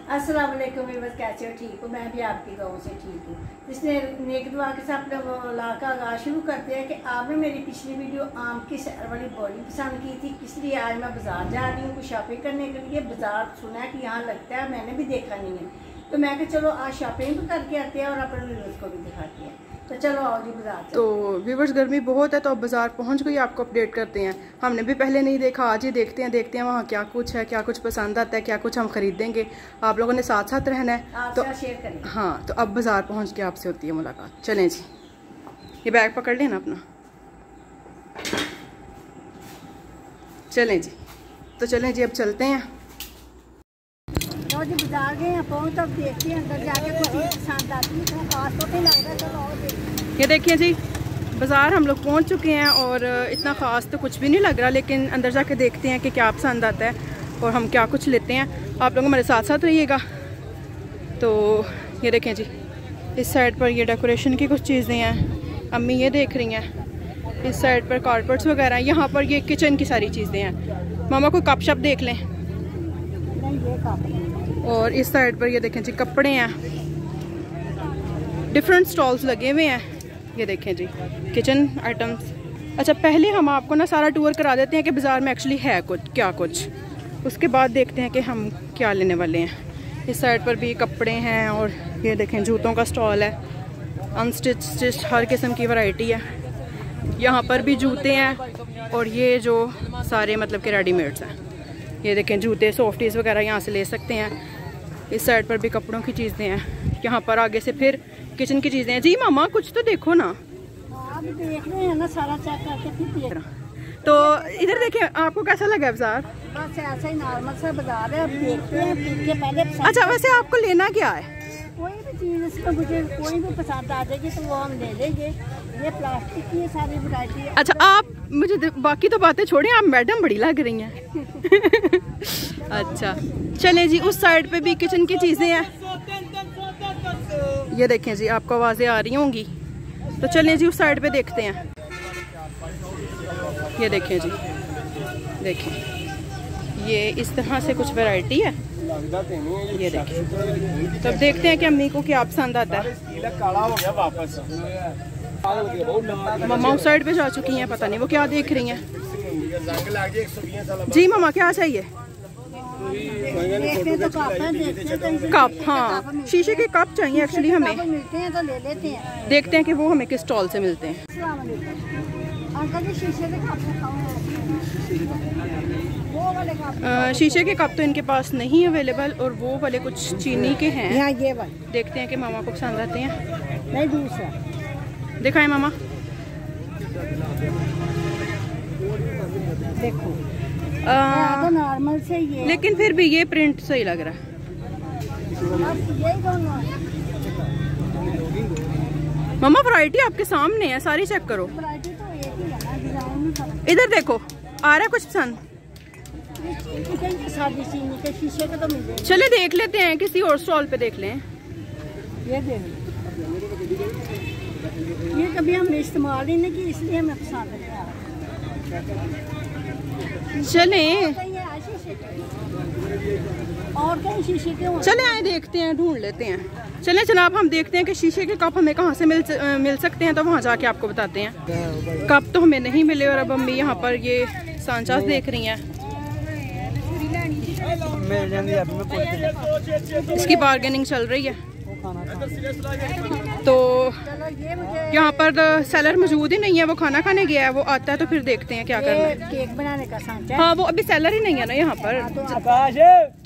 अस्सलाम वालेकुम व्यूअर्स, कैसे हो? ठीक हो? मैं भी आपकी गाँव से ठीक हूँ। इसलिए नेक दुआ के साथ अपने व्लॉग का आगाज़ शुरू करते हैं कि आपने मेरी पिछली वीडियो आम की सैर वाली बॉडी पसंद की थी, इसलिए आज मैं बाज़ार जा रही हूँ कुछ शॉपिंग करने के लिए। बाज़ार सुना है कि यहाँ लगता है, मैंने भी देखा नहीं है, तो मैं कि चलो आज शॉपिंग भी करके आते हैं और अपने व्यूअर्स को भी दिखाते हैं। तो चलो आओ जी बाजार। तो व्यूअर्स गर्मी बहुत है तो अब बाज़ार पहुंच गई, आपको अपडेट करते हैं। हमने भी पहले नहीं देखा, आज ही देखते हैं वहाँ क्या कुछ है, क्या कुछ पसंद आता है, क्या कुछ हम खरीदेंगे। आप लोगों ने साथ साथ रहना है तो शेयर करें। हाँ, तो अब बाज़ार पहुंच के आपसे होती है मुलाकात। चलें जी, ये बैग पकड़ लेना अपना। चलें जी, तो चलें जी, अब चलते हैं। तो जी बाजार गए हैं, पहुँच अब देखते हैं अंदर जाके कुछ पसंद आती है, खास तो नहीं लग रहा। चलो और देखते। ये देखिए जी, बाज़ार हम लोग पहुंच चुके हैं और इतना ख़ास तो कुछ भी नहीं लग रहा, लेकिन अंदर जाके देखते हैं कि क्या पसंद आता है और हम क्या कुछ लेते हैं। आप लोग हमारे साथ साथ रहिएगा। तो ये देखें जी, इस साइड पर ये डेकोरेशन की कुछ चीज़ें हैं, अम्मी ये देख रही हैं। इस साइड पर कारपेट्स वगैरह, यहाँ पर ये किचन की सारी चीज़ें हैं। मामा कोई कप शप देख लें। और इस साइड पर ये देखें जी, कपड़े हैं, डिफरेंट स्टॉल्स लगे हुए हैं। ये देखें जी, किचन आइटम्स। अच्छा, पहले हम आपको ना सारा टूर करा देते हैं कि बाज़ार में एक्चुअली है क्या कुछ, उसके बाद देखते हैं कि हम क्या लेने वाले हैं। इस साइड पर भी कपड़े हैं और ये देखें जूतों का स्टॉल है, अनस्टिच हर किस्म की वैरायटी है। यहाँ पर भी जूते हैं और ये जो सारे मतलब के रेडीमेड्स हैं। ये देखें जूते, सॉफ्टीज़ वगैरह यहाँ से ले सकते हैं। इस साइड पर भी कपड़ों की चीज़ें हैं। यहाँ पर आगे से फिर किचन की चीज़ें हैं। जी मामा कुछ तो देखो ना। आप देख रहे हैं ना, सारा चेक करके फिर देख। तो इधर देखिए, आपको कैसा लगा बाजार? बस ऐसा ही नॉर्मल सा बाजार है, अब देखते हैं पीछे पहले। अच्छा, वैसे आपको लेना क्या है? कोई भी चीज़ इसमें मुझे कोई भी पसंद आ जाएगी तो वो हम ले लेंगे। ये प्लास्टिक की सारी वैरायटी है। अच्छा, आप मुझे बाकी तो बातें छोड़िए, आप मैडम बड़ी लग रही हैं। अच्छा चलें जी, उस साइड पे भी किचन की चीज़ें हैं। ये देखें जी, आपको आवाज़ें आ रही होंगी, तो चलें जी उस साइड पे देखते हैं। ये देखें जी, देखें ये इस तरह से कुछ वैरायटी है। ये देखें, तब देखते हैं कि अम्मी को क्या पसंद आता है। मम्मा उस साइड पे जा चुकी हैं, पता नहीं वो क्या देख रही हैं। जी मम्मा क्या चाहिए? कप, हाँ शीशे के कप चाहिए एक्चुअली हमें। मिलते हैं तो ले लेते हैं, देखते हैं कि वो हमें किस स्टॉल से मिलते हैं। अंकल जी शीशे के कप शीशे के कप तो इनके पास नहीं अवेलेबल, और वो वाले कुछ चीनी के हैं। यहाँ ये वाले देखते हैं कि मामा को पसंद आते हैं। नहीं, दूसरा दिखाएं मामा। देखो तो नॉर्मल से ये, लेकिन फिर भी ये प्रिंट सही लग रहा है। मामा वैरायटी आपके सामने है, सारी चेक करो। वैरायटी तो एक ही है, डिजाइन इधर देखो, आ रहा है कुछ पसंद? शीशे के तो मिल जाएंगे। चले देख लेते हैं, किसी और स्टॉल पे देख लें। ये देख, ये कभी हमने इस्तेमाल ही नहीं की, इसलिए हमें पसंद नहीं आ रहा। चले और कहीं शीशे के चले आए, देखते हैं, ढूंढ लेते हैं। चले जनाब, हम देखते हैं कि शीशे के कप हमें कहाँ से मिल सकते हैं, तो वहाँ जाके आपको बताते हैं। कप तो हमें नहीं मिले और अब अम्मी यहाँ पर ये सांचास देख रही हैं। इसकी बार्गेनिंग चल रही है। तो यहाँ पर सेलर मौजूद ही नहीं है, वो खाना खाने गया है। वो आता है तो फिर देखते हैं क्या करना है। केक बनाने का सांचा। हाँ, वो अभी सेलर ही नहीं है ना यहाँ पर।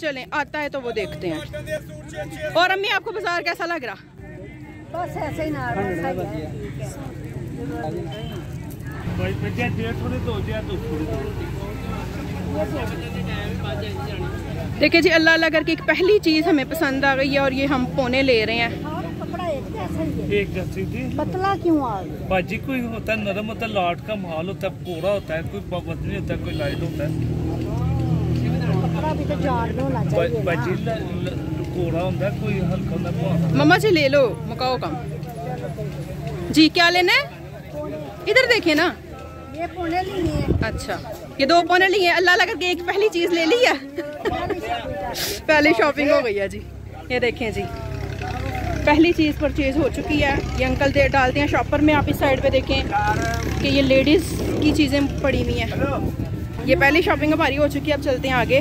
चलें, आता है तो वो देखते हैं। और अम्मी आपको बाजार कैसा लग रहा? बस ऐसे ही नॉर्मल सा ही है। देखिए जी, अल्लाह अल्लाह करके एक पहली चीज़ हमें पसंद आ गई है और ये हम पौने ले रहे हैं। कपड़ा एक जैसी थी, पतला क्यों आ गया? बाजी कोई होता है नरम होता है, लाट का माल होता है, कोड़ा होता है, कोई पतली होता है, कोई लाइट होता है। कपड़ा भी तो जाड़ में होना चाहिए। बाजी कोड़ा होता है, कोई हल्का होता है। मम्मा जी ले लो, मुकाओ कम जी। क्या लेना है? इधर देखिए ना, ये पौने लिए। अच्छा, ये 2 पौने लिए। अल्लाह अल्लाह करके एक पहली चीज़ ले ली है। पहली शॉपिंग हो गई है जी। ये देखें जी, पहली चीज़ परचेज हो चुकी है। ये अंकल डालते हैं शॉपर में। आप इस साइड पे देखें कि ये लेडीज़ की चीज़ें पड़ी हुई हैं। ये पहली शॉपिंग हमारी हो चुकी है। अब चलते हैं आगे।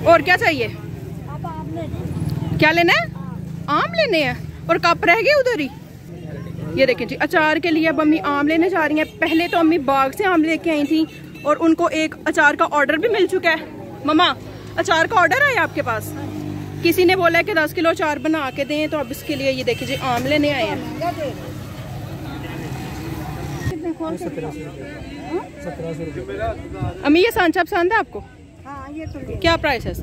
और क्या चाहिए? क्या लेना है? आम लेने हैं। और कप रह गए उधर ही। ये देखें जी, अचार के लिए अब अम्मी आम लेने जा रही हैं। पहले तो अम्मी बाग से आम लेके आई थी और उनको एक अचार का ऑर्डर भी मिल चुका है। मम्मा, अचार का ऑर्डर है आपके पास? किसी ने बोला है कि 10 किलो अचार बना के दें, तो अब इसके लिए ये देखिए जी आम लेने आए हैं। अम्मी ये सांचा पसंद है आपको? हाँ, ये तो क्या प्राइस है?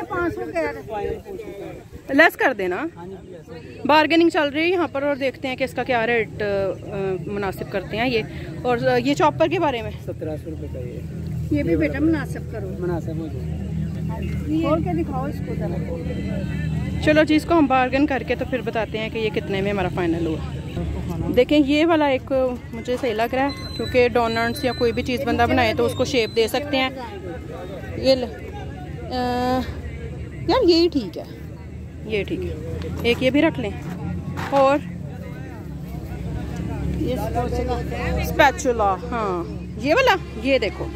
550 लेस कर देना। बार्गेनिंग चल रही है यहाँ पर और देखते हैं कि इसका क्या रेट मुनासिब करते हैं ये। और ये चॉपर के बारे में 1700 रुपये का ये भी बेटा मुनासिब करो, मुनासिब हो जाए। खोल के दिखाओ इसको जरा। चलो जी, इसको हम बार्गेन करके तो फिर बताते हैं कि ये कितने में हमारा फाइनल हुआ। देखें ये वाला एक मुझे सही लग रहा है, क्योंकि डोनट्स या कोई भी चीज़ बंदा बनाए तो उसको शेप दे सकते हैं। ये यार यही ठीक है, ये ठीक है। एक ये भी रख लें। और स्पैचुला, हाँ ये वाला, ये देखो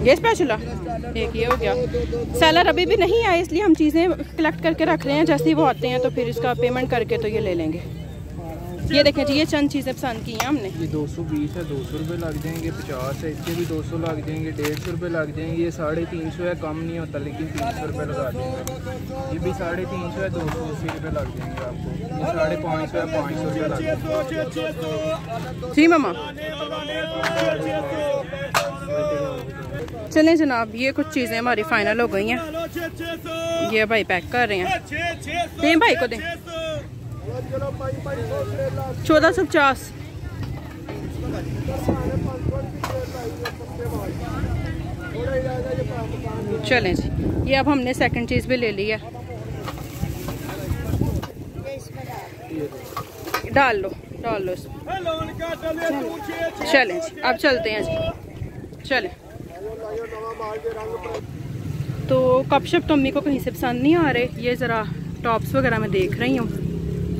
ये स्पैचुला एक ये हो गया। सेलर अभी भी नहीं आए, इसलिए हम चीज़ें कलेक्ट करके रख रहे हैं। जैसे ही वो आते हैं तो फिर इसका पेमेंट करके तो ये ले लेंगे। ये देखें जी, ये चंद चीज़ें पसंद की हैं हमने। ये 220 है, 200 रुपये लग जाएंगे। 50 है, इसके भी 200 लग जाएंगे। 150 रुपये लग जाएंगे। ये 350 है, कम नहीं होता लेकिन 300 रुपये लगा देंगे। ये भी 350 है, 280 रुपये लग जाएंगे आपको। ये 550 है, 500 रुपये लग जाएंगे। जी मामा, चलें जनाब, ये कुछ चीज़ें हमारी फाइनल हो गई हैं। ये भाई पैक कर रहे हैं, दें भाई को दें। 1450। चलें जी, ये अब हमने सेकंड चीज़ भी ले ली है। डाल लो इसमें। चलें जी, अब चलते हैं जी, चलें। तो कप शप तो अम्मी को कहीं से पसंद नहीं आ रहे। ये ज़रा टॉप्स वगैरह मैं देख रही हूँ,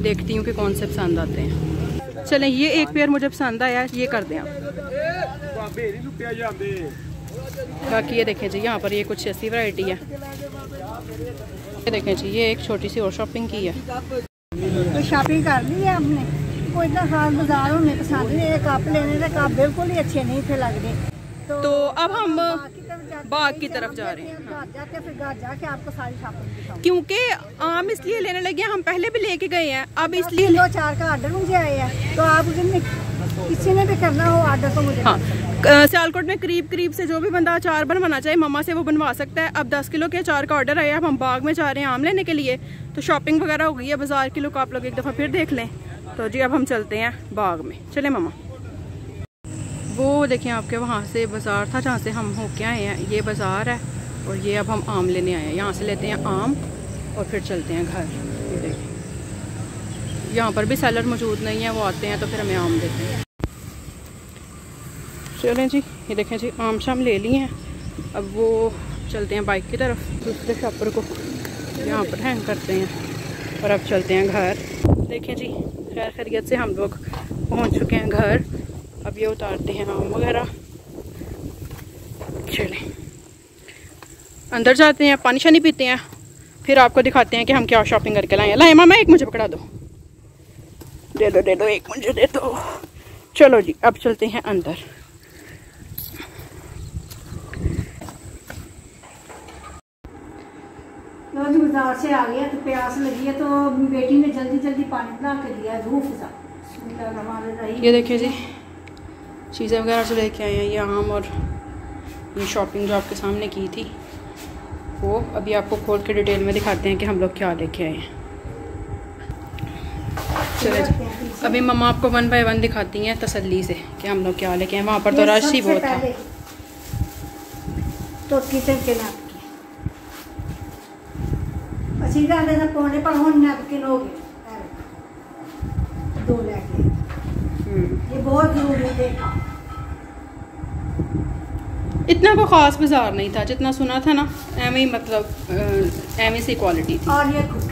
देखती हूँ कि कौन से पसंद आते हैं। चलें, ये एक पेयर मुझे पसंद आया, ये कर दें आप। बाकी ये देखें जी, यहाँ पर ये कुछ ऐसी वैरायटी है। ये देखें जी, ये एक छोटी सी और शॉपिंग की है। तो शॉपिंग कर ली है आपने? कोई इतना खास बाजार होने पसंद नहीं है। कप लेने थे, कप बिल्कुल ही अच्छे नहीं थे लग रहे। तो अब हम बाग की तरफ जा रहे हैं। जाके फिर घर जाके आपको सारी शॉपिंग दिखाऊंगी। क्योंकि आम इसलिए लेने लगे, हम पहले भी लेके गए हैं, अब इसलिए 4 का ऑर्डर मुझे आया है। तो आप किसी ने भी करना हो ऑर्डर तो मुझे। हाँ, सियालकोट में करीब से जो भी बंदा अचार बनवाना चाहे मम्मा से वो बनवा सकता है। अब 10 किलो के अचार का ऑर्डर आया है। अब हम बाग में जा रहे हैं आम लेने के लिए। तो शॉपिंग वगैरह हो गई है, बाजार की लुक आप लोग एक दफ़ा फिर देख लें। तो जी अब हम चलते हैं बाग में। चले मम्मा। वो देखिए आपके वहाँ से बाज़ार था जहाँ से हम होके आए हैं, ये बाज़ार है। और ये अब हम आम लेने आए हैं। यहाँ से लेते हैं आम और फिर चलते हैं घर। ये देखिए, यहाँ पर भी सेलर मौजूद नहीं है, वो आते हैं तो फिर हमें आम देते हैं। चलें जी, ये देखें जी, आम शाम ले लिए हैं। अब वो चलते हैं बाइक की तरफ, दूसरे शॉपर को यहाँ पर हैंग करते हैं और अब चलते हैं घर। देखें जी, खैर खैरियत से हम लोग पहुँच चुके हैं घर। अब ये उतारते हैं आम वगैरह। चलें अंदर जाते हैं, पानी शानी पीते हैं, फिर आपको दिखाते हैं कि हम क्या शॉपिंग करके लाए हैं। लाए मामा, एक मुझे पकड़ा दो, दे दो एक मुझे दे दो। चलो जी, अब चलते हैं अंदर। रोज बाजार से आ गया तो प्यास लगी है, तो बेटी ने जल्दी पानी बना के दिया। धूप सा। ये देखिए जी, चीज़ें वगैरह जो लेके आए हैं, ये आम और ये शॉपिंग जो आपके सामने की थी वो अभी आपको खोल के डिटेल में दिखाते हैं कि हम लोग क्या लेके आए हैं। चलो जी, अभी मम्मा आपको 1 बाय 1 दिखाती हैं तसल्ली से कि हम लोग क्या लेके आए। वहाँ पर तो रश ही बहुत था। तो किचन के नाम सीधा से पौने पर हो नैपकिन हो गए 2 लेके। ये बहुत जरूरी थे। इतना कोई ख़ास बाजार नहीं था, जितना सुना था ना एम ही, मतलब एम सी क्वालिटी थी। और ये खुद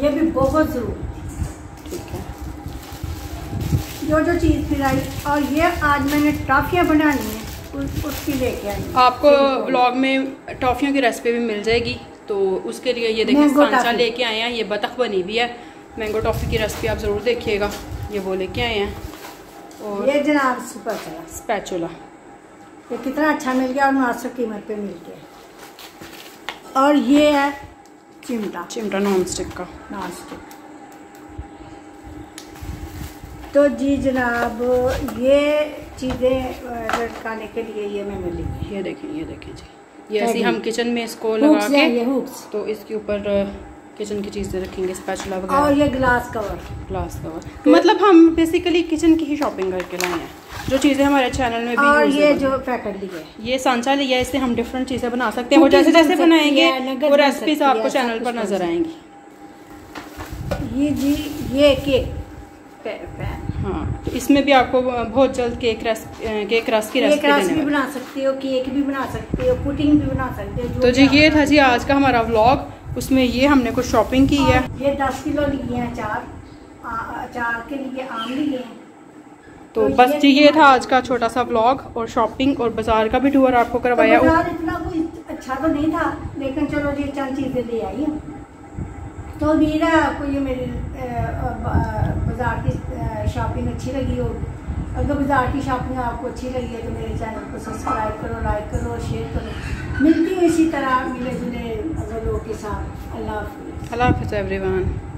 ये भी बहुत ज़रूरी थी। ठीक है, जो चीज़ फिर आई। और ये आज मैंने टॉफ़ियाँ बनानी है, उसकी लेके आई। आपको व्लॉग में टॉफ़ियों की रेसिपी भी मिल जाएगी, तो उसके लिए ये देखिए सांचा लेके आए हैं। ये बतख बनी भी है, मैंगो टॉफ़ी की रेसिपी आप ज़रूर देखिएगा। ये वो लेके आए हैं। और ये जनाब स्पैचुला ये कितना अच्छा मिल गया और मुनासिब कीमत पे मिल गया। और ये है चिमटा नॉन स्टिक का। तो जी जनाब, ये चीज़ें लटकाने के लिए ये मैंने ली। ये देखें जी, ये ऐसे हम किचन में इसको लगा के ये हुक्स, तो इसके ऊपर किचन की चीज़ें रखेंगे, स्पैचुला वगैरह। और ये ग्लास कवर। मतलब हम बेसिकली किचन की ही शॉपिंग करके लाए हैं, जो चीज़ें हमारे चैनल में भी। और ये जो पैकेट लिए, ये सांचा लिया है, इससे हम डिफरेंट चीज़ें बना सकते हैं। वो जैसे जैसे बनाएंगे वो रेसिपीज आपको चैनल पर नजर आएंगी। ये केक हाँ, तो इसमें भी आपको बहुत जल्द केक रस की रेसिपी भी बना सकते हो, केक भी बना सकते हो, पुडिंग भी बना सकते हो। तो जी ये था जी आज का हमारा व्लॉग। उसमें ये हमने कुछ शॉपिंग की है। ये 10 किलो लिए हैं अचार के लिए आम लिए हैं। तो बस जी ये था आज का छोटा सा व्लॉग, और शॉपिंग और बाजार का भी टूर आपको करवाया। तो बाजार इतना कोई अच्छा तो नहीं था, लेकिन चलो जी चंद चीज़ें ले आई हूँ। तो उम्मीद है आपको ये मेरी बाजार की शॉपिंग अच्छी लगी हो। अगर बाजार की शॉपिंग आपको अच्छी लगी है तो मेरे चैनल को सब्सक्राइब करो, लाइक करो, शेयर करो। मिलती हूँ इसी तरह मिले जुले लोगों के साथ। अल्लाह हाफ़िज़। अल्लाह हाफ़िज़ एवरीवन।